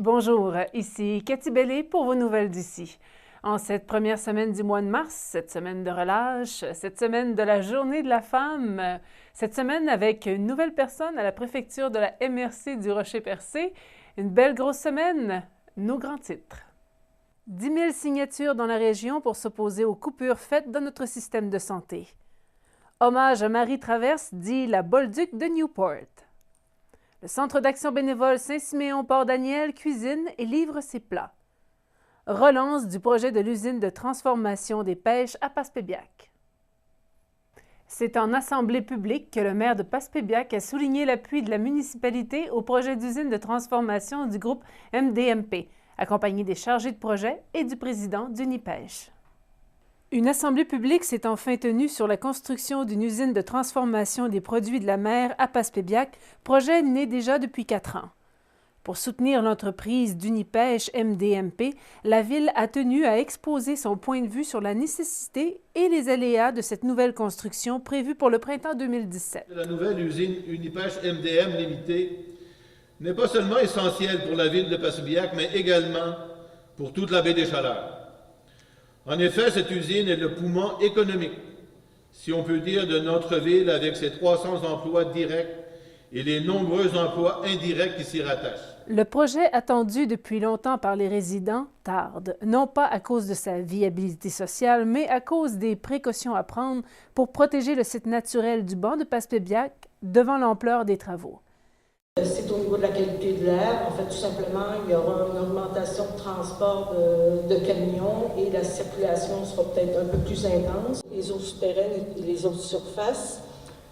Bonjour, ici Cathy Bellé pour vos nouvelles d'ici. En cette première semaine du mois de mars, cette semaine de relâche, cette semaine de la Journée de la femme, cette semaine avec une nouvelle personne à la préfecture de la MRC du Rocher-Percé, une belle grosse semaine, nos grands titres. 10 000 signatures dans la région pour s'opposer aux coupures faites dans notre système de santé. Hommage à Marie Traverse, dit la Bolduc de Newport. Le Centre d'action bénévole Saint-Siméon-Port-Daniel cuisine et livre ses plats. Relance du projet de l'usine de transformation des pêches à Passepébiac. C'est en assemblée publique que le maire de Passepébiac a souligné l'appui de la municipalité au projet d'usine de transformation du groupe MDMP, accompagné des chargés de projet et du président d'Unipêche. Une assemblée publique s'est enfin tenue sur la construction d'une usine de transformation des produits de la mer à Passepébiac, projet né déjà depuis 4 ans. Pour soutenir l'entreprise d'Unipêche MDMP, la Ville a tenu à exposer son point de vue sur la nécessité et les aléas de cette nouvelle construction prévue pour le printemps 2017. La nouvelle usine Unipêche MDM limitée n'est pas seulement essentielle pour la Ville de Passepébiac, mais également pour toute la baie des Chaleurs. En effet, cette usine est le poumon économique, si on peut dire, de notre ville avec ses 300 emplois directs et les nombreux emplois indirects qui s'y rattachent. Le projet attendu depuis longtemps par les résidents tarde, non pas à cause de sa viabilité sociale, mais à cause des précautions à prendre pour protéger le site naturel du banc de Passepébiac devant l'ampleur des travaux. C'est au niveau de la qualité de l'air. En fait, tout simplement, il y aura une augmentation de transport de camions et la circulation sera peut-être un peu plus intense. Les eaux souterraines et les eaux de surface.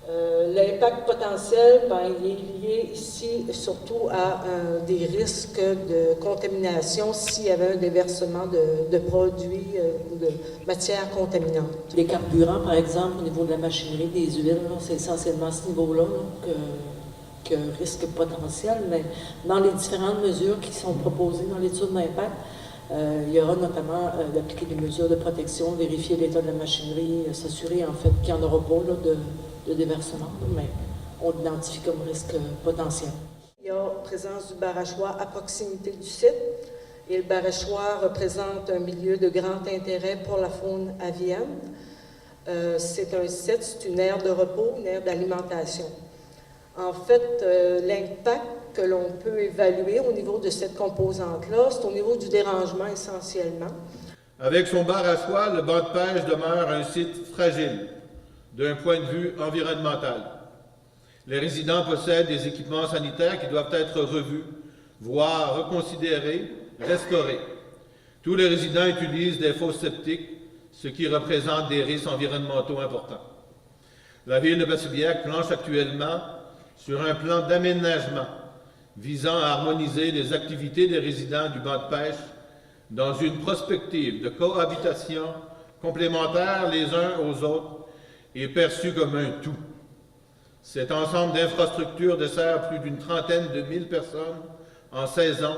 L'impact potentiel, il est lié ici surtout à des risques de contamination s'il y avait un déversement de produits ou de matières contaminantes. Les carburants, par exemple, au niveau de la machinerie, des huiles, c'est essentiellement à ce niveau-là que risque potentiel, mais dans les différentes mesures qui sont proposées dans l'étude d'impact, il y aura notamment d'appliquer des mesures de protection, vérifier l'état de la machinerie, s'assurer en fait qu'il n'y en aura pas là, de déversement, mais on l'identifie comme risque potentiel. Il y a présence du barachoir à proximité du site et le barachoir représente un milieu de grand intérêt pour la faune avienne. C'est un site, c'est une aire de repos, une aire d'alimentation. En fait, l'impact que l'on peut évaluer au niveau de cette composante-là, c'est au niveau du dérangement essentiellement. Avec son bar à soie, le banc de pêche demeure un site fragile d'un point de vue environnemental. Les résidents possèdent des équipements sanitaires qui doivent être revus, voire reconsidérés, restaurés. Tous les résidents utilisent des fosses septiques, ce qui représente des risques environnementaux importants. La Ville de Passepébiac planche actuellement sur un plan d'aménagement visant à harmoniser les activités des résidents du banc de pêche dans une prospective de cohabitation complémentaire les uns aux autres et perçue comme un tout. Cet ensemble d'infrastructures dessert plus d'une trentaine de 1000 personnes en 16 ans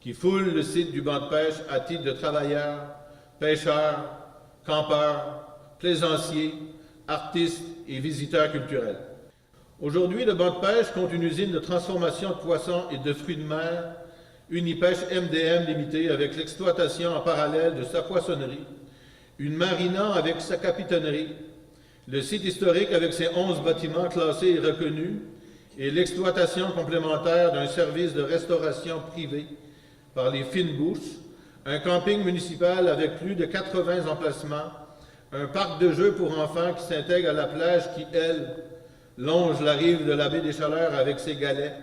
qui foulent le site du banc de pêche à titre de travailleurs, pêcheurs, campeurs, plaisanciers, artistes et visiteurs culturels. Aujourd'hui, le banc de pêche compte une usine de transformation de poissons et de fruits de mer, Unipêche MDM limitée, avec l'exploitation en parallèle de sa poissonnerie, une marina avec sa capitonnerie, le site historique avec ses 11 bâtiments classés et reconnus, et l'exploitation complémentaire d'un service de restauration privé par les Fines Bouches, un camping municipal avec plus de 80 emplacements, un parc de jeux pour enfants qui s'intègre à la plage qui, elle, longe la rive de la baie des Chaleurs avec ses galets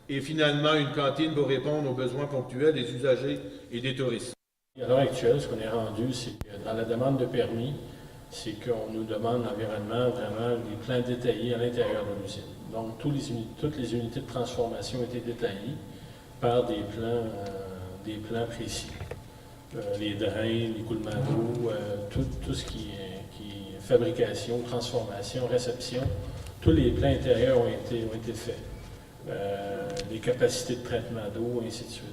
et finalement une cantine pour répondre aux besoins ponctuels des usagers et des touristes. À l'heure actuelle, ce qu'on est rendu, c'est que dans la demande de permis, c'est qu'on nous demande l'environnement, vraiment des plans détaillés à l'intérieur de l'usine. Donc, toutes les unités de transformation ont été détaillées par des plans précis. Les drains, les coulements d'eau, tout ce qui est fabrication, transformation, réception. Tous les plans intérieurs ont été faits. Les capacités de traitement d'eau, et ainsi de suite.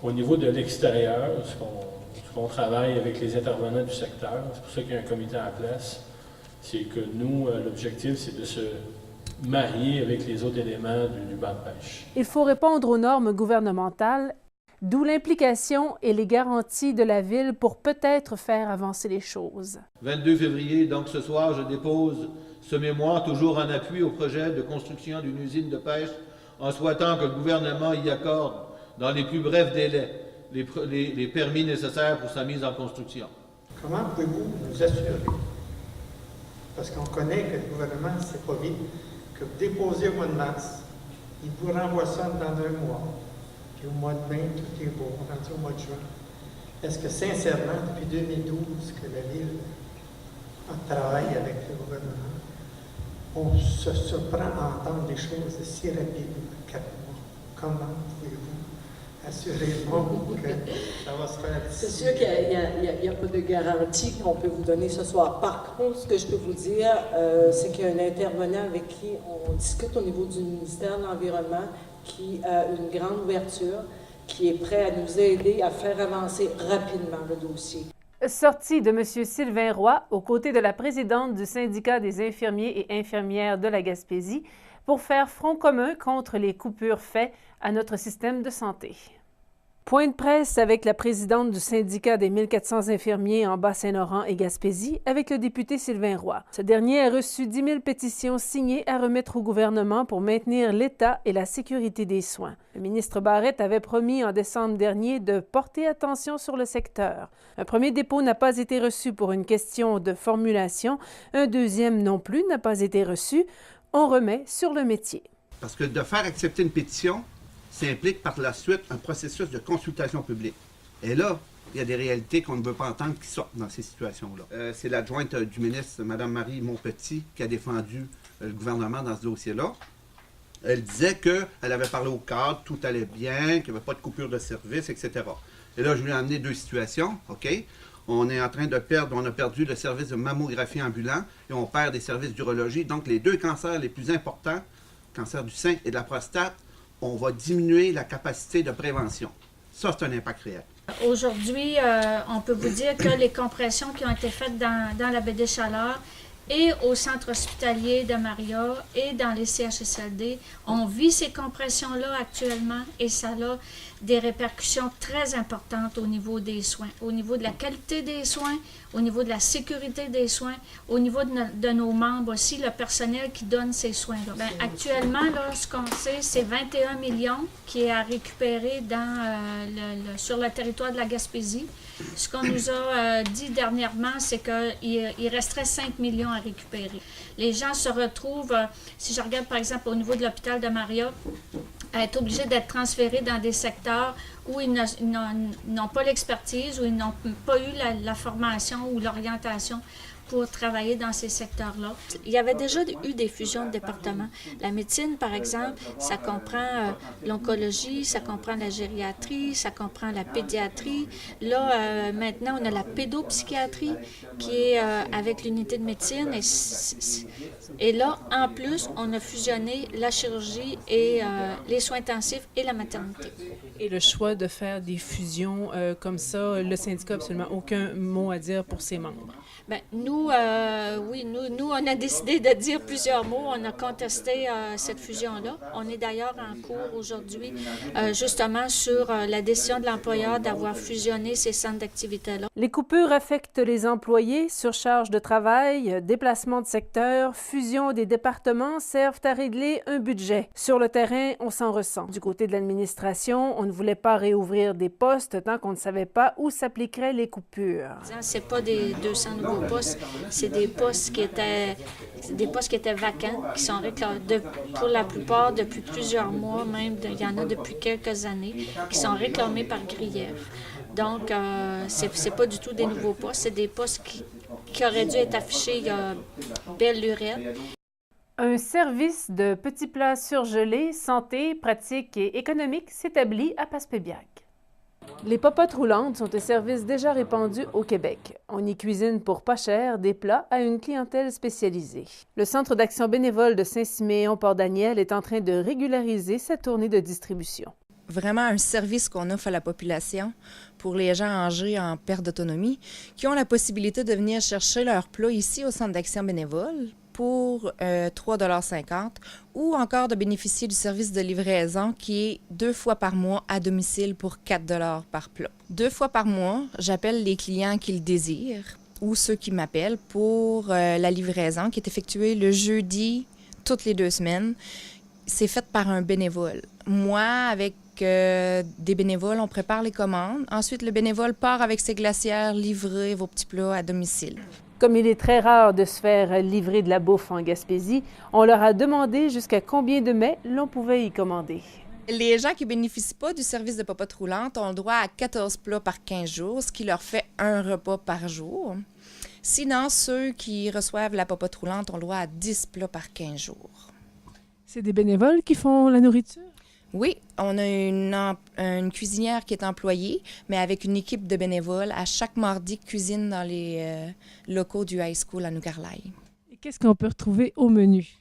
Au niveau de l'extérieur, ce qu'on travaille avec les intervenants du secteur, c'est pour ça qu'il y a un comité en place, c'est que nous, l'objectif, c'est de se marier avec les autres éléments du banc de pêche. Il faut répondre aux normes gouvernementales. D'où l'implication et les garanties de la Ville pour peut-être faire avancer les choses. 22 février, donc ce soir, je dépose ce mémoire toujours en appui au projet de construction d'une usine de pêche en souhaitant que le gouvernement y accorde dans les plus brefs délais les permis nécessaires pour sa mise en construction. Comment pouvez-vous nous assurer, parce qu'on connaît que le gouvernement, c'est pas vite, que vous déposez au mois de mars, il vous renvoie ça dans un mois, puis au mois de mai, tout est beau, on rentre au mois de juin. Est-ce que sincèrement, depuis 2012, que la Ville travaille avec le gouvernement, on se surprend à entendre des choses si rapidement, 4 mois? Comment pouvez-vous assurer le monde que ça va se faire? C'est sûr qu'il n'y a pas de garantie qu'on peut vous donner ce soir. Par contre, ce que je peux vous dire, c'est qu'il y a un intervenant avec qui on discute au niveau du ministère de l'Environnement qui a une grande ouverture, qui est prêt à nous aider à faire avancer rapidement le dossier. Sortie de M. Sylvain Roy aux côtés de la présidente du syndicat des infirmiers et infirmières de la Gaspésie pour faire front commun contre les coupures faites à notre système de santé. Point de presse avec la présidente du syndicat des 1400 infirmiers en Bas-Saint-Laurent et Gaspésie avec le député Sylvain Roy. Ce dernier a reçu 10 000 pétitions signées à remettre au gouvernement pour maintenir l'état et la sécurité des soins. Le ministre Barrette avait promis en décembre dernier de porter attention sur le secteur. Un premier dépôt n'a pas été reçu pour une question de formulation. Un deuxième non plus n'a pas été reçu. On remet sur le métier. Parce que de faire accepter une pétition, ça implique par la suite un processus de consultation publique. Et là, il y a des réalités qu'on ne veut pas entendre qui sortent dans ces situations-là. C'est l'adjointe du ministre, Mme Marie Montpetit, qui a défendu le gouvernement dans ce dossier-là. Elle disait qu'elle avait parlé au cadre, tout allait bien, qu'il n'y avait pas de coupure de service, etc. Et là, je lui ai amené 2 situations, OK? On est en train de perdre, on a perdu le service de mammographie ambulant et on perd des services d'urologie. Donc, les 2 cancers les plus importants, cancer du sein et de la prostate, on va diminuer la capacité de prévention. Ça, c'est un impact réel. Aujourd'hui, on peut vous dire que les compressions qui ont été faites dans la baie des Chaleurs et au centre hospitalier de Maria et dans les CHSLD, on vit ces compressions-là actuellement et ça a des répercussions très importantes au niveau des soins, au niveau de la qualité des soins, au niveau de la sécurité des soins, au niveau de nos membres aussi, le personnel qui donne ces soins-là. Bien, actuellement, là, ce qu'on sait, c'est 21 millions qui est à récupérer sur le territoire de la Gaspésie. Ce qu'on nous a dit dernièrement, c'est qu'il resterait 5 millions à récupérer. Les gens se retrouvent, si je regarde par exemple au niveau de l'hôpital de Maria, à être obligés d'être transférés dans des secteurs où ils n'ont pas l'expertise, où ils n'ont pas eu la formation ou l'orientation pour travailler dans ces secteurs-là. Il y avait déjà eu des fusions de départements. La médecine, par exemple, ça comprend l'oncologie, ça comprend la gériatrie, ça comprend la pédiatrie. Là, maintenant, on a la pédopsychiatrie qui est avec l'unité de médecine. Et là, en plus, on a fusionné la chirurgie et les soins intensifs et la maternité. Et le choix de faire des fusions comme ça, le syndicat n'a absolument aucun mot à dire pour ses membres. Bien, nous, on a décidé de dire plusieurs mots. On a contesté cette fusion-là. On est d'ailleurs en cours aujourd'hui, justement, sur la décision de l'employeur d'avoir fusionné ces centres d'activité-là. Les coupures affectent les employés, surcharge de travail, déplacement de secteur, fusion des départements servent à régler un budget. Sur le terrain, on s'en ressent. Du côté de l'administration, on ne voulait pas réouvrir des postes tant qu'on ne savait pas où s'appliqueraient les coupures. C'est pas des 200 nouveaux postes, c'est des postes qui étaient vacants, qui sont pour la plupart depuis plusieurs mois, même il y en a depuis quelques années, qui sont réclamés par grief. Donc, c'est pas du tout des nouveaux postes, c'est des postes qui auraient dû être affichés il y a belle lurette. Un service de petits plats surgelés, santé, pratique et économique s'établit à Passepébiac. Les popotes roulantes sont un service déjà répandu au Québec. On y cuisine pour pas cher des plats à une clientèle spécialisée. Le Centre d'action bénévole de Saint-Siméon-Port-Daniel est en train de régulariser cette tournée de distribution. Vraiment un service qu'on offre à la population pour les gens âgés en perte d'autonomie qui ont la possibilité de venir chercher leurs plats ici au Centre d'action bénévole pour 3,50 $ ou encore de bénéficier du service de livraison qui est 2 fois par mois à domicile pour 4 $ par plat. 2 fois par mois, j'appelle les clients qui le désirent ou ceux qui m'appellent pour la livraison qui est effectuée le jeudi toutes les 2 semaines. C'est fait par un bénévole. Moi, avec des bénévoles, on prépare les commandes. Ensuite, le bénévole part avec ses glacières livrer vos petits plats à domicile. Comme il est très rare de se faire livrer de la bouffe en Gaspésie, on leur a demandé jusqu'à combien de mets l'on pouvait y commander. Les gens qui ne bénéficient pas du service de popote roulante ont le droit à 14 plats par 15 jours, ce qui leur fait un repas par jour. Sinon, ceux qui reçoivent la popote roulante ont le droit à 10 plats par 15 jours. C'est des bénévoles qui font la nourriture? Oui, on a une cuisinière qui est employée, mais avec une équipe de bénévoles à chaque mardi cuisine dans les locaux du high school à New Carlisle. Et qu'est-ce qu'on peut retrouver au menu?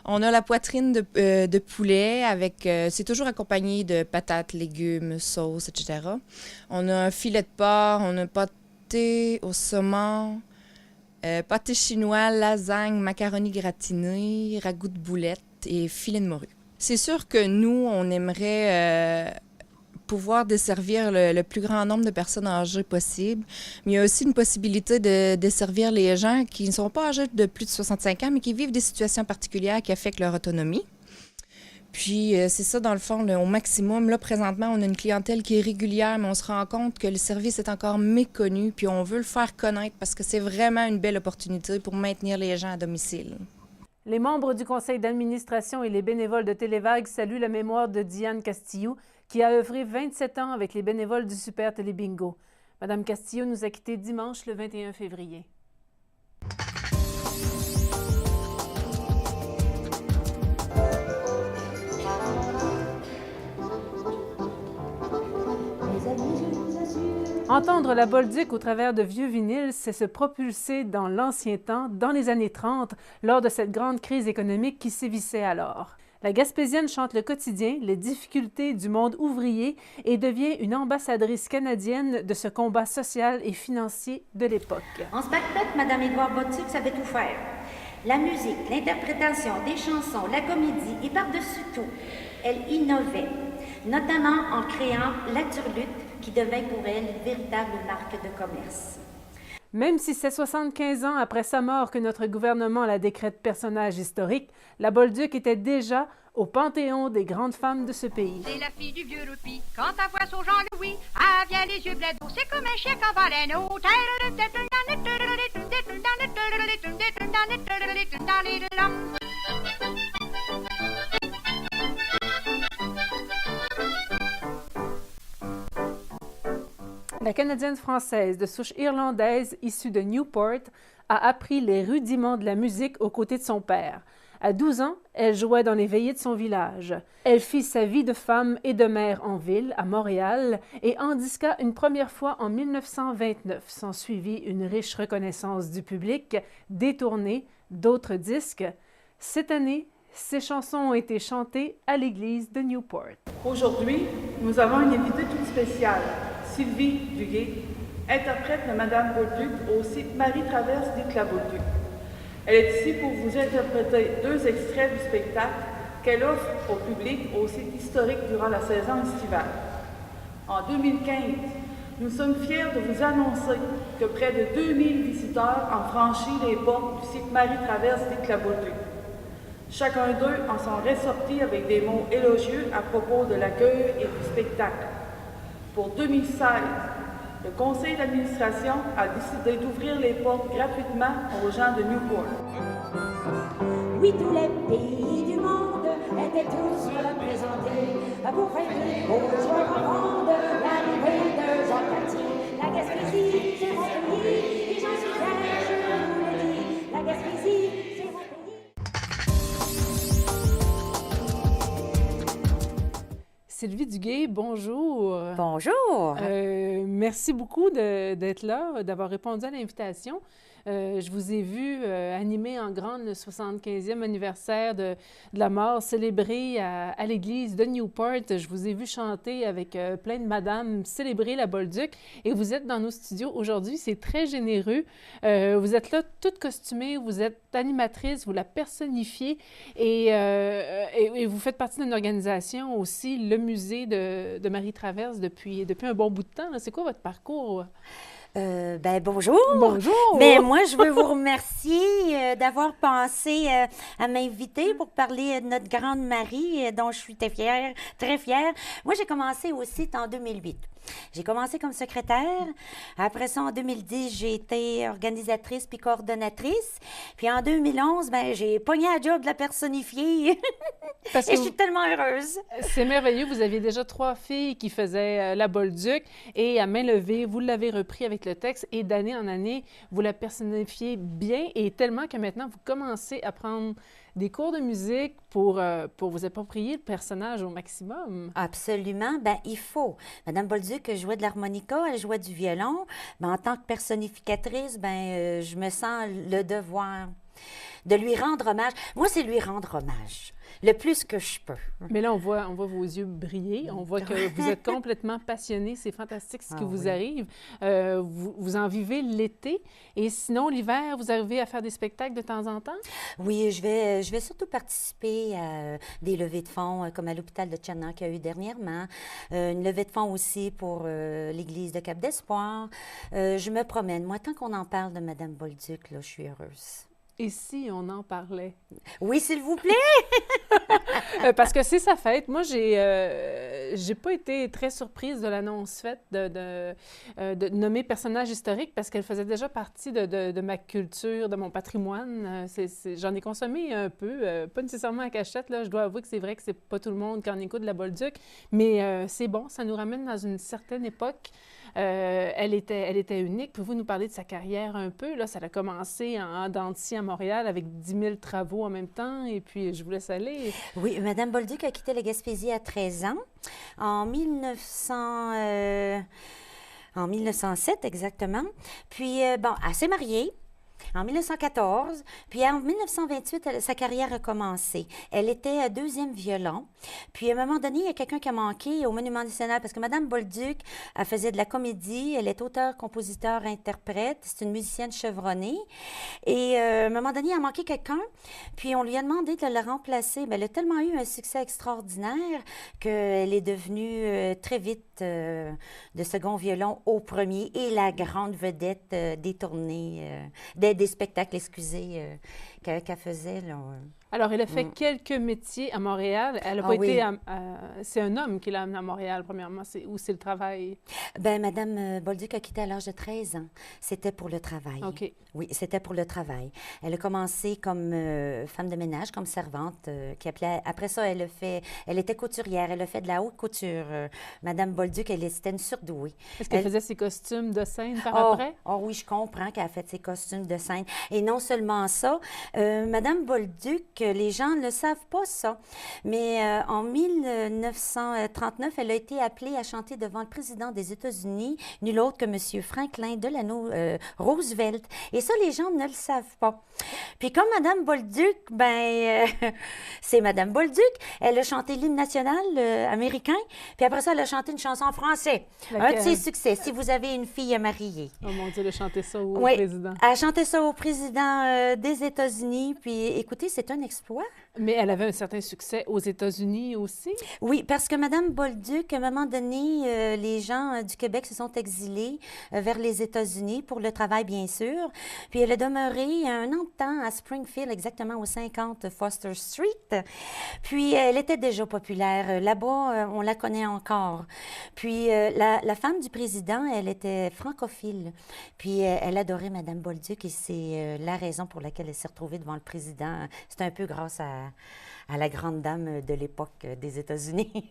On a la poitrine de poulet avec, c'est toujours accompagné de patates, légumes, sauces, etc. On a un filet de porc, on a un pâté au saumon, pâté chinois, lasagne, macaroni gratiné, ragoût de boulettes et filet de morue. C'est sûr que nous, on aimerait pouvoir desservir le plus grand nombre de personnes âgées possible, mais il y a aussi une possibilité de desservir les gens qui ne sont pas âgés de plus de 65 ans, mais qui vivent des situations particulières qui affectent leur autonomie. Puis, c'est ça, dans le fond, au maximum. Là, présentement, on a une clientèle qui est régulière, mais on se rend compte que le service est encore méconnu, puis on veut le faire connaître parce que c'est vraiment une belle opportunité pour maintenir les gens à domicile. Les membres du conseil d'administration et les bénévoles de Télévague saluent la mémoire de Diane Castillo, qui a œuvré 27 ans avec les bénévoles du Super Télébingo. Madame Castillo nous a quittés dimanche le 21 février. Entendre la Bolduc au travers de vieux vinyles, c'est se propulser dans l'ancien temps, dans les années 30, lors de cette grande crise économique qui sévissait alors. La Gaspésienne chante le quotidien, les difficultés du monde ouvrier et devient une ambassadrice canadienne de ce combat social et financier de l'époque. En spectacle, Mme Édouard Bolduc savait tout faire. La musique, l'interprétation des chansons, la comédie et par-dessus tout, elle innovait, notamment en créant la turlute qui devint pour elle une véritable marque de commerce. Même si c'est 75 ans après sa mort que notre gouvernement la décrète personnage historique, la Bolduc était déjà au panthéon des grandes femmes de ce pays. C'est la fille du vieux Roupi, quand ta voix au Jean-Louis, ah, vient les yeux bleus, c'est comme un chien en valeno. La Canadienne française de souche irlandaise issue de Newport a appris les rudiments de la musique aux côtés de son père. À 12 ans, elle jouait dans les veillées de son village. Elle fit sa vie de femme et de mère en ville, à Montréal, et en disqua une première fois en 1929. S'ensuivit une riche reconnaissance du public, des tournées, d'autres disques. Cette année, ces chansons ont été chantées à l'église de Newport. Aujourd'hui, nous avons une invitée toute spéciale, Sylvie Duguay, interprète de Madame Bolduc au site Marie Traverse d'Éclat Bolduc. Elle est ici pour vous interpréter 2 extraits du spectacle qu'elle offre au public au site historique durant la saison estivale. En 2015, nous sommes fiers de vous annoncer que près de 2000 visiteurs ont franchi les portes du site Marie Traverse d'Éclat Bolduc. Chacun d'eux en sont ressortis avec des mots élogieux à propos de l'accueil et du spectacle. Pour 2016, le conseil d'administration a décidé d'ouvrir les portes gratuitement aux gens de Newport. Oui, tous les pays du monde étaient tous représentés pour fêter aux joies grandes l'arrivée de Jean Cartier. La Gaspésie, c'est mon pays, et j'en suis fière, je vous le dis. La Gaspésie, c'est mon pays. Sylvie Duguay, bonjour. Bonjour. merci beaucoup d'être là, d'avoir répondu à l'invitation. Je vous ai vu animer en grande le 75e anniversaire de la mort célébré à l'église de Newport. Je vous ai vu chanter avec plein de madames, célébrer la Bolduc. Et vous êtes dans nos studios aujourd'hui. C'est très généreux. Vous êtes là toute costumée, vous êtes animatrice, vous la personnifiez et vous faites partie d'une organisation aussi, le musée de Marie Traverse depuis un bon bout de temps. C'est quoi votre parcours? Bonjour. Bonjour. Moi, je veux vous remercier d'avoir pensé à m'inviter pour parler de notre grande Marie, dont je suis très fière. Moi, j'ai commencé au site en 2008. J'ai commencé comme secrétaire. Après ça, en 2010, j'ai été organisatrice puis coordonnatrice. Puis en 2011, j'ai pogné la job de la personnifier. Et je suis tellement heureuse. C'est merveilleux. Vous aviez déjà 3 filles qui faisaient la Bolduc et à main levée, vous l'avez repris avec le texte et d'année en année, vous la personnifiez bien et tellement que maintenant, vous commencez à prendre des cours de musique pour vous approprier le personnage au maximum. Absolument. Il faut. Madame Bolduc jouait de l'harmonica, elle jouait du violon. En tant que personnificatrice, je me sens le devoir de lui rendre hommage. Moi, c'est lui rendre hommage. Le plus que je peux. Mais là, on voit vos yeux briller. On voit que vous êtes complètement passionné. C'est fantastique ce qui vous arrive. Vous en vivez l'été. Et sinon, l'hiver, vous arrivez à faire des spectacles de temps en temps? Oui, je vais surtout participer à des levées de fonds, comme à l'hôpital de Tchernan qu'il y a eu dernièrement. Une levée de fonds aussi pour l'église de Cap d'Espoir. Je me promène. Moi, tant qu'on en parle de Madame Bolduc, là, je suis heureuse. Et si on en parlait? Oui, s'il vous plaît! Parce que c'est sa fête. Moi, j'ai pas été très surprise de l'annonce faite de nommer personnage historique parce qu'elle faisait déjà partie de ma culture, de mon patrimoine. J'en ai consommé un peu, pas nécessairement en cachette. Là. Je dois avouer que c'est vrai que c'est pas tout le monde qui en écoute de la Bolduc, mais c'est bon, ça nous ramène dans une certaine époque. Elle était unique. Pouvez-vous nous parler de sa carrière un peu? Là, ça a commencé en dents de scie à Montréal avec 10 000 travaux en même temps. Et puis, je vous laisse aller. Oui, Mme Bolduc a quitté la Gaspésie à 13 ans. En 1907, exactement. Puis, elle s'est mariée. En 1914, puis en 1928, sa carrière a commencé. Elle était deuxième violon. Puis à un moment donné, il y a quelqu'un qui a manqué au Monument national parce que Mme Bolduc, elle faisait de la comédie, elle est auteure, compositeur, interprète, c'est une musicienne chevronnée. Et à un moment donné, il a manqué quelqu'un, puis on lui a demandé de la remplacer. Bien, elle a tellement eu un succès extraordinaire qu'elle est devenue très vite de second violon au premier et la grande vedette des tournées, des spectacles, qu'elle faisait. Là. Alors, elle a fait quelques métiers à Montréal. Elle n'a pas été... c'est un homme qui l'a amenée à Montréal, premièrement, ou c'est le travail? Mme Bolduc a quitté à l'âge de 13 ans. C'était pour le travail. OK. Oui, c'était pour le travail. Elle a commencé comme femme de ménage, comme servante. Après ça, elle était couturière. Elle a fait de la haute couture. Mme Bolduc, c'était une surdouée. Est-ce qu'elle faisait ses costumes de scène après? Oh oui, je comprends qu'elle a fait ses costumes de scène. Et non seulement ça, Mme Bolduc, les gens ne le savent pas, ça. Mais en 1939, elle a été appelée à chanter devant le président des États-Unis, nul autre que M. Franklin Delano Roosevelt. Et ça, les gens ne le savent pas. Puis comme Mme Bolduc, c'est Mme Bolduc. Elle a chanté l'hymne national américain. Puis après ça, elle a chanté une chanson en français. Un de ses succès, Si vous avez une fille à marier. Oh mon Dieu, elle a chanté ça au président. Elle a chanté ça au président des États-Unis. Puis écoutez, c'est un exploit. Mais elle avait un certain succès aux États-Unis aussi? Oui, parce que Mme Bolduc, à un moment donné, les gens du Québec se sont exilés vers les États-Unis pour le travail, bien sûr. Puis elle a demeuré un an de temps à Springfield, exactement au 50 Foster Street. Puis elle était déjà populaire. Là-bas, on la connaît encore. Puis la femme du président, elle était francophile. Puis elle adorait Mme Bolduc et c'est la raison pour laquelle elle s'est retrouvée devant le président. C'est un peu grâce à à la grande dame de l'époque des États-Unis.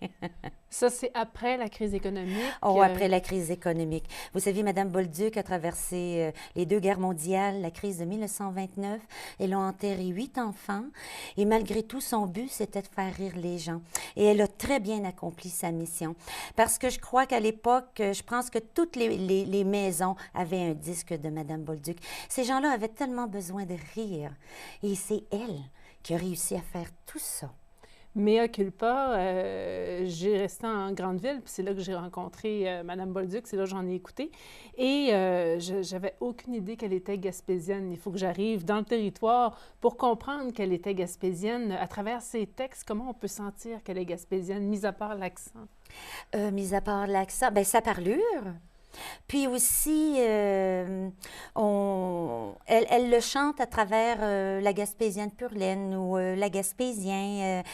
Ça, c'est après la crise économique? Oh, après la crise économique. Vous savez, Mme Bolduc a traversé les 2 guerres mondiales, la crise de 1929. Elle a enterré 8 enfants. Et malgré tout, son but, c'était de faire rire les gens. Et elle a très bien accompli sa mission. Parce que je crois qu'à l'époque, je pense que toutes les maisons avaient un disque de Mme Bolduc. Ces gens-là avaient tellement besoin de rire. Et c'est elle qui a réussi à faire tout ça. Mea culpa, j'ai resté en grande ville, puis c'est là que j'ai rencontré Mme Bolduc, c'est là que j'en ai écouté. Et j'avais aucune idée qu'elle était gaspésienne. Il faut que j'arrive dans le territoire pour comprendre qu'elle était gaspésienne. À travers ses textes, comment on peut sentir qu'elle est gaspésienne, mis à part l'accent? Mis à part l'accent, bien, sa parlure. Puis aussi, elle le chante à travers la Gaspésienne pure laine ou la Gaspésienne.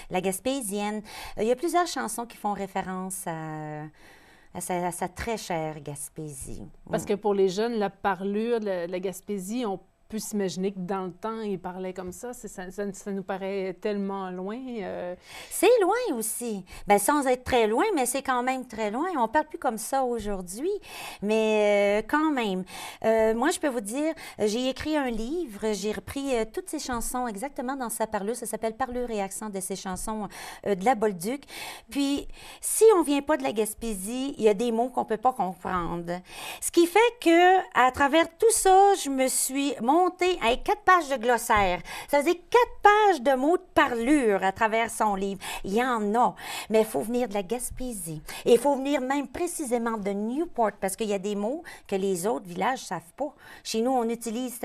Il y a plusieurs chansons qui font référence à sa très chère Gaspésie. Parce que pour les jeunes, la parlure de la Gaspésie, on peut s'imaginer que dans le temps, ils parlaient comme ça. Ça nous paraît tellement loin. C'est loin aussi. Bien, sans être très loin, mais c'est quand même très loin. On ne parle plus comme ça aujourd'hui, mais quand même. Moi, je peux vous dire, j'ai écrit un livre, j'ai repris toutes ces chansons exactement dans sa parlure. Ça s'appelle « Parlure et accent » de ces chansons de la Bolduc. Puis, si on ne vient pas de la Gaspésie, il y a des mots qu'on ne peut pas comprendre. Ce qui fait que, à travers tout ça, je me suis monté avec 4 pages de glossaire. Ça veut dire 4 pages de mots de parlure à travers son livre. Il y en a, mais il faut venir de la Gaspésie. Et il faut venir même précisément de Newport, parce qu'il y a des mots que les autres villages ne savent pas. Chez nous, on utilise,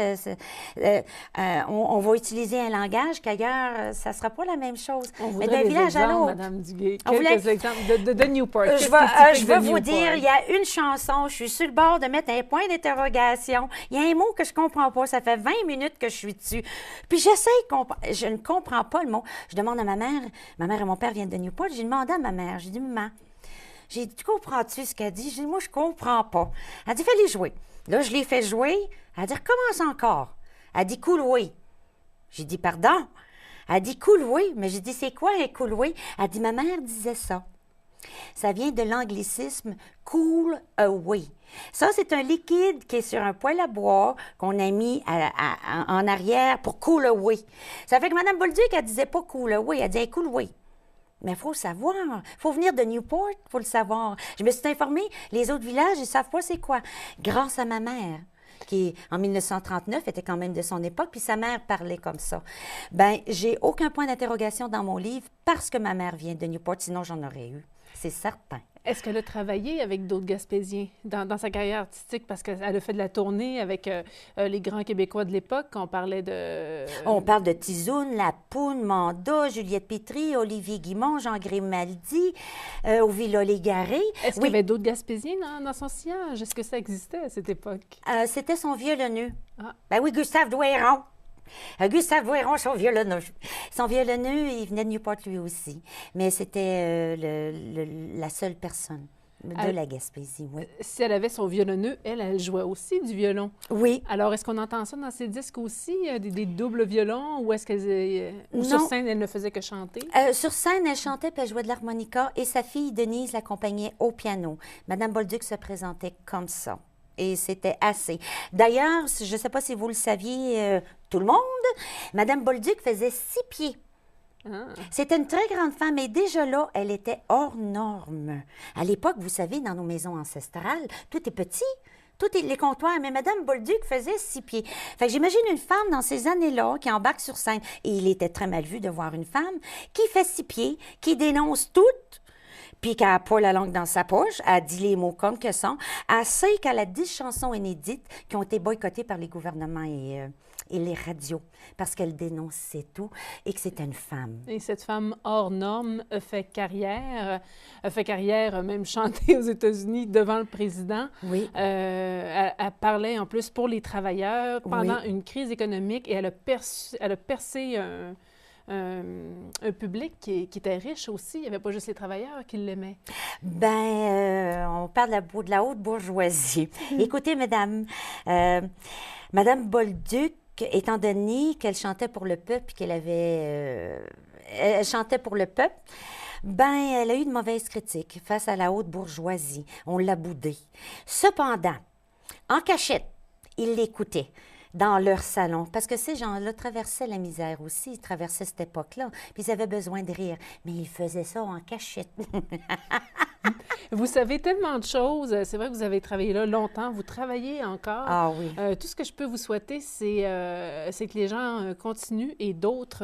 on va utiliser un langage qu'ailleurs, ça ne sera pas la même chose. On mais voudrait d'un village à l'autre. Mme Duguay. Quelques exemples de Newport. Je vais vous dire, il y a une chanson, je suis sur le bord de mettre un point d'interrogation. Il y a un mot que je ne comprends pas. Ça fait 20 minutes que je suis dessus. Puis je ne comprends pas le mot. Je demande à ma mère et mon père viennent de Newport. J'ai demandé à ma mère, j'ai dit, maman, tu comprends-tu ce qu'elle dit? J'ai dit, moi, je comprends pas. Elle dit, fais-les jouer. Là, je l'ai fait jouer. Elle dit, recommence encore. Elle dit, couloué. J'ai dit, pardon? Elle dit, couloué. Mais j'ai dit, c'est quoi un couloué? Elle dit, ma mère disait ça. Ça vient de l'anglicisme « cool away ». Ça, c'est un liquide qui est sur un poêle à bois qu'on a mis en arrière pour « cool away ». Ça fait que Mme Bolduc, elle disait pas « cool away », elle disait « cool away ». Mais il faut savoir. Il faut venir de Newport, il faut le savoir. Je me suis informée, les autres villages, ils ne savent pas c'est quoi. Grâce à ma mère, qui, en 1939, était quand même de son époque, puis sa mère parlait comme ça. Bien, j'ai aucun point d'interrogation dans mon livre parce que ma mère vient de Newport, sinon j'en aurais eu. C'est certain. Est-ce qu'elle a travaillé avec d'autres Gaspésiens dans sa carrière artistique? Parce qu'elle a fait de la tournée avec les grands Québécois de l'époque. On parlait de... On parle de Tizoun, Lapoune, Manda, Juliette Pétry, Olivier Guimond, Jean Grimaldi, au Villa Légaré. Est-ce qu'il y avait d'autres Gaspésiens dans son sillage? Est-ce que ça existait à cette époque? C'était son violonneux. Ah. Ben oui, Gustave Douairon. Gustave Douairon, son violonneux. Son violonneux, il venait de Newport lui aussi. Mais c'était la seule personne de la Gaspésie, oui. Si elle avait son violonneux, elle jouait aussi du violon. Oui. Alors, est-ce qu'on entend ça dans ses disques aussi, des doubles violons, ou est-ce qu'elle... Ou sur scène, elle ne faisait que chanter? Sur scène, elle chantait puis elle jouait de l'harmonica et sa fille, Denise, l'accompagnait au piano. Mme Bolduc se présentait comme ça. Et c'était assez. D'ailleurs, je ne sais pas si vous le saviez, tout le monde, Mme Bolduc faisait 6 pieds. Ah. C'était une très grande femme et déjà là, elle était hors norme. À l'époque, vous savez, dans nos maisons ancestrales, tout est petit. Tout est les comptoirs, mais Mme Bolduc faisait 6 pieds. Fait que j'imagine une femme dans ces années-là qui embarque sur scène, et il était très mal vu de voir une femme qui fait 6 pieds, qui dénonce tout, puis qu'elle n'a pas la langue dans sa poche, elle dit les mots comme que sont. Elle sait qu'elle a 10 chansons inédites qui ont été boycottées par les gouvernements et les radios, parce qu'elle dénonçait tout et que c'était une femme. Et cette femme hors norme a fait carrière, même chanté aux États-Unis devant le président. Oui. Elle parlait en plus pour les travailleurs pendant une crise économique et elle a percé un public qui était riche aussi. Il n'y avait pas juste les travailleurs qui l'aimaient. On parle de la haute bourgeoisie. Écoutez, Madame Bolduc étant donné qu'elle chantait pour le peuple, elle chantait pour le peuple, ben, elle a eu de mauvaises critiques face à la haute bourgeoisie. On l'a boudée. Cependant, en cachette, ils l'écoutaient dans leur salon, parce que ces gens-là traversaient la misère aussi, ils traversaient cette époque-là, puis ils avaient besoin de rire, mais ils faisaient ça en cachette. Vous savez tellement de choses. C'est vrai que vous avez travaillé là longtemps. Vous travaillez encore. Ah oui. Tout ce que je peux vous souhaiter, c'est que les gens continuent et d'autres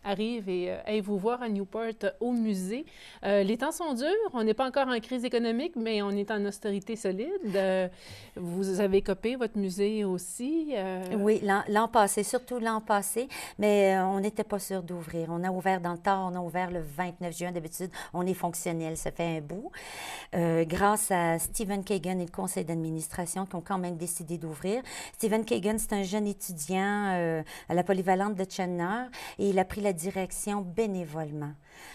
arrivent et aillent vous voir à Newport au musée. Les temps sont durs. On n'est pas encore en crise économique, mais on est en austérité solide. Vous avez copé votre musée aussi. Oui, l'an passé, surtout l'an passé, mais on n'était pas sûr d'ouvrir. On a ouvert dans le temps, on a ouvert le 29 juin. D'habitude, on est fonctionnel, ça fait un bout. Grâce à Stephen Kagan et le conseil d'administration qui ont quand même décidé d'ouvrir. Stephen Kagan, c'est un jeune étudiant à la polyvalente de Chandler et il a pris la direction bénévolement.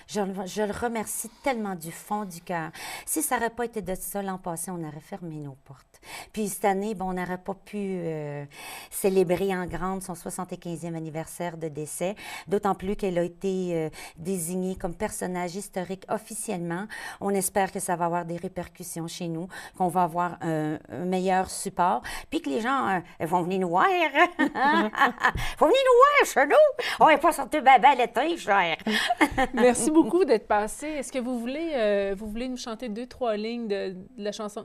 Je le remercie tellement du fond du cœur. Si ça n'aurait pas été de ça l'an passé, on aurait fermé nos portes. Puis cette année, bon, on n'aurait pas pu célébrer en grande son 75e anniversaire de décès, d'autant plus qu'elle a été désignée comme personnage historique officiellement. On espère que ça va avoir des répercussions chez nous, qu'on va avoir un meilleur support, puis que les gens vont venir nous voir. Vont venir nous voir chez nous. On n'est pas sorti bébé l'été, cher. Merci beaucoup d'être passé. Est-ce que vous voulez nous chanter 2-3 lignes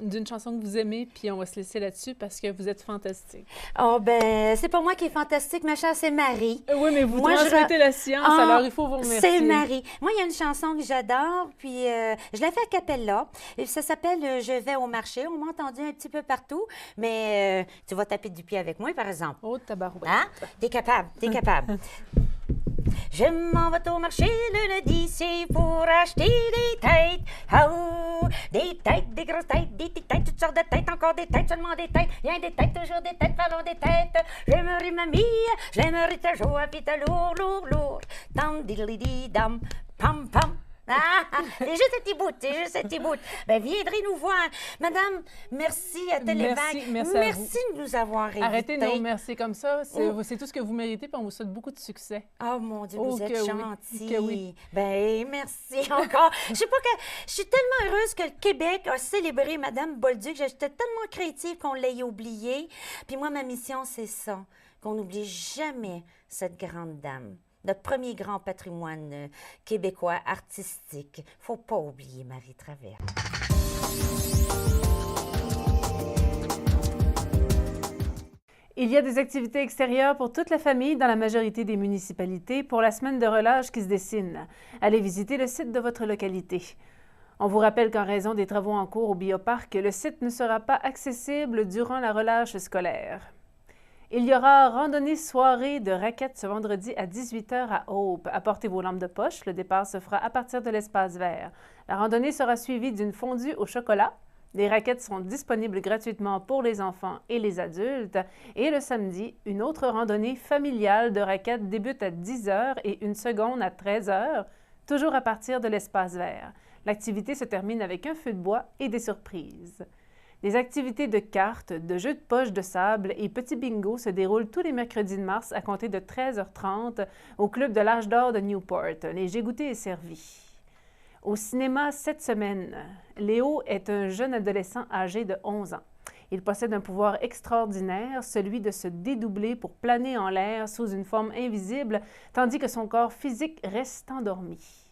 d'une chanson que vous aimez, puis on va se laisser là-dessus parce que vous êtes fantastique. Oh, ben, c'est pas moi qui est fantastique, ma chère, c'est Marie. Oui, mais vous transmettez la science, alors il faut vous remercier. C'est Marie. Moi, il y a une chanson que j'adore, puis je l'ai fait a cappella, et ça s'appelle « Je vais au marché ». On m'a entendu un petit peu partout, mais tu vas taper du pied avec moi, par exemple. Oh, tabarouette. Hein? T'es capable, t'es capable. Je m'en vais au marché le lundi, c'est pour acheter des têtes. Oh, des têtes, des grosses têtes, des petites têtes, toutes sortes de têtes, encore des têtes, seulement des têtes. Il y a des têtes, toujours des têtes, parlons des têtes. J'aimerais mamie, j'aimerais toujours, puis t'as lourd, lourd, lourd. Tam, diddly dam, pam, pam. C'est juste un petit bout, c'est juste un petit bout. Ben, viendrez nous voir. Madame, merci à Télévac. Merci de nous avoir invités. Arrêtez de nous remercier comme ça. C'est tout ce que vous méritez, puis on vous souhaite beaucoup de succès. Oh, mon Dieu, vous êtes gentils. Oui. Ben, merci encore. Je sais pas que... Je suis tellement heureuse que le Québec a célébré Madame Bolduc. J'étais tellement créative qu'on l'ait oubliée. Puis moi, ma mission, c'est ça. Qu'on n'oublie jamais cette grande dame. Notre premier grand patrimoine québécois artistique. Faut pas oublier Marie Travers. Il y a des activités extérieures pour toute la famille dans la majorité des municipalités pour la semaine de relâche qui se dessine. Allez visiter le site de votre localité. On vous rappelle qu'en raison des travaux en cours au Bioparc, le site ne sera pas accessible durant la relâche scolaire. Il y aura randonnée soirée de raquettes ce vendredi à 18h à Hope. Apportez vos lampes de poche. Le départ se fera à partir de l'espace vert. La randonnée sera suivie d'une fondue au chocolat. Les raquettes sont disponibles gratuitement pour les enfants et les adultes. Et le samedi, une autre randonnée familiale de raquettes débute à 10h et une seconde à 13h, toujours à partir de l'espace vert. L'activité se termine avec un feu de bois et des surprises. Des activités de cartes, de jeux de poche de sable et petits bingo se déroulent tous les mercredis de mars à compter de 13h30 au Club de l'Âge d'Or de Newport. Les jets goûtés est servi. Au cinéma cette semaine, Léo est un jeune adolescent âgé de 11 ans. Il possède un pouvoir extraordinaire, celui de se dédoubler pour planer en l'air sous une forme invisible, tandis que son corps physique reste endormi.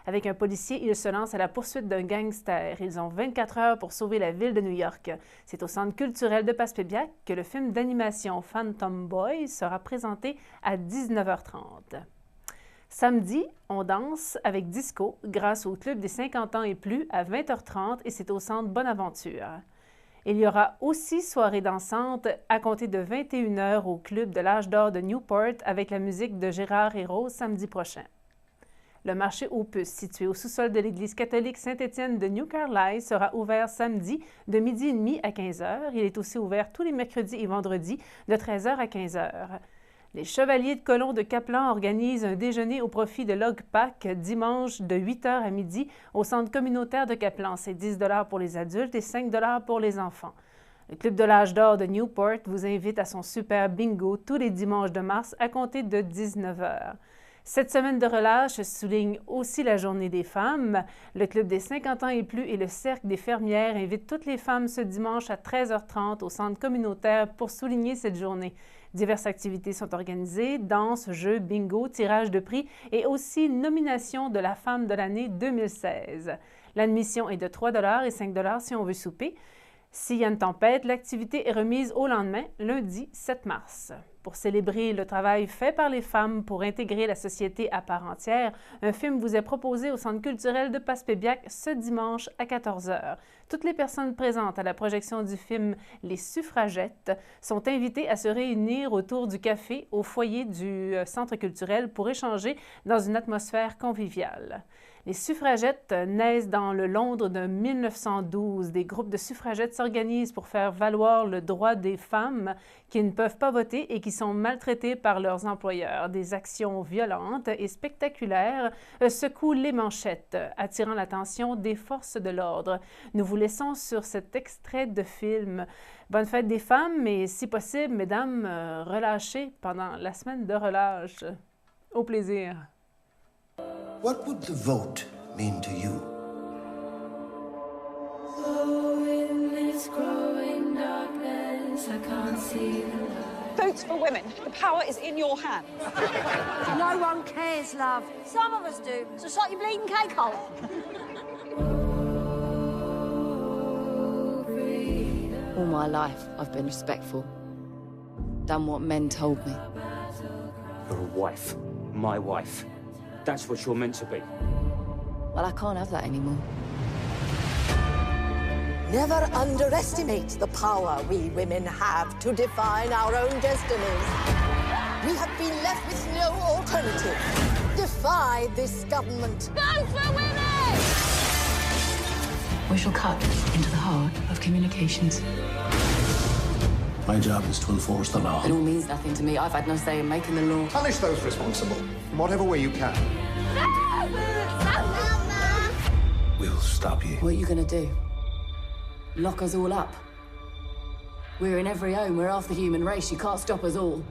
Avec un policier, il se lance à la poursuite d'un gangster. Ils ont 24 heures pour sauver la ville de New York. C'est au Centre culturel de Passepébiac que le film d'animation Phantom Boy sera présenté à 19h30. Samedi, on danse avec disco grâce au Club des 50 ans et plus à 20h30 et c'est au Centre Bonaventure. Il y aura aussi soirée dansante à compter de 21h au Club de l'Âge d'Or de Newport avec la musique de Gérard Hérault samedi prochain. Le marché aux puces, situé au sous-sol de l'église catholique Saint-Étienne de New Carlisle, sera ouvert samedi de 12h30 à 15h. Il est aussi ouvert tous les mercredis et vendredis de 13h à 15h. Les Chevaliers de Colomb de Caplan organisent un déjeuner au profit de Logpac dimanche de 8h à midi au centre communautaire de Caplan. C'est 10 $ pour les adultes et 5 $ pour les enfants. Le Club de l'âge d'or de Newport vous invite à son super bingo tous les dimanches de mars à compter de 19h. Cette semaine de relâche souligne aussi la Journée des femmes. Le Club des 50 ans et plus et le Cercle des fermières invitent toutes les femmes ce dimanche à 13h30 au centre communautaire pour souligner cette journée. Diverses activités sont organisées, danse, jeux, bingo, tirage de prix et aussi nomination de la femme de l'année 2016. L'admission est de 3 $ et 5 $ si on veut souper. S'il y a une tempête, l'activité est remise au lendemain, lundi 7 mars. Pour célébrer le travail fait par les femmes pour intégrer la société à part entière, un film vous est proposé au Centre culturel de Passepébiac ce dimanche à 14h. Toutes les personnes présentes à la projection du film Les Suffragettes sont invitées à se réunir autour du café au foyer du Centre culturel pour échanger dans une atmosphère conviviale. Les suffragettes naissent dans le Londres de 1912. Des groupes de suffragettes s'organisent pour faire valoir le droit des femmes qui ne peuvent pas voter et qui sont maltraitées par leurs employeurs. Des actions violentes et spectaculaires secouent les manchettes, attirant l'attention des forces de l'ordre. Nous vous laissons sur cet extrait de film. Bonne fête des femmes et, si possible, mesdames, relâchez pendant la semaine de relâche. Au plaisir. What would the vote mean to you? Votes for women. The power is in your hands. No one cares, love. Some of us do. So shut your bleeding cake hole. All my life, I've been respectful. Done what men told me. You're a wife. My wife. That's what you're meant to be. Well, I can't have that anymore. Never underestimate the power we women have to define our own destinies. We have been left with no alternative. Defy this government. Go for women! We shall cut into the heart of communications. My job is to enforce the law. It all means nothing to me. I've had no say in making the law. Punish those responsible in whatever way you can. We'll stop you. What are you going to do? Lock us all up? We're in every home. We're half the human race. You can't stop us all.